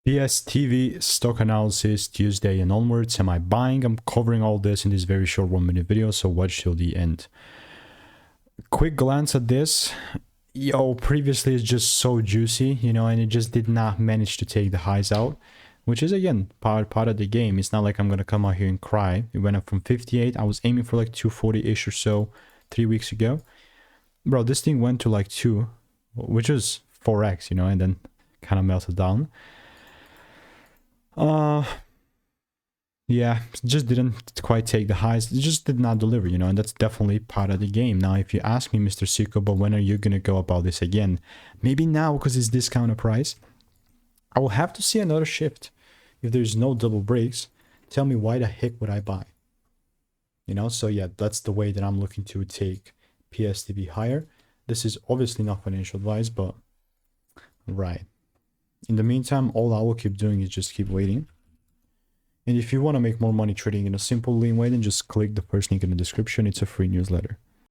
PSTV stock analysis Tuesday and onwards. Am I buying? I'm covering all this in this very short 1-minute video, so watch till the end. Quick glance at this. Yo, previously it's just so juicy, you know, and it just did not manage to take the highs out, which is again part of the game. It's not like I'm gonna come out here and cry. It went up from 58. I was aiming for like 240-ish or so 3 weeks ago. Bro, this thing went to like 2, which was 4x, you know, and then kind of melted down. Yeah, just didn't quite take the highs. It just did not deliver, you know, and that's definitely part of the game. Now, if you ask me, Mr. Siko, but when are you gonna go about this again? Maybe now, because it's discounted price. I will have to see another shift. If there's no double breaks, tell me why the heck would I buy? You know, so yeah, that's the way that I'm looking to take PSTV higher. This is obviously not financial advice, but right. In the meantime, all I will keep doing is just keep waiting. And if you want to make more money trading in a simple lean way, then just click the first link in the description. It's a free newsletter.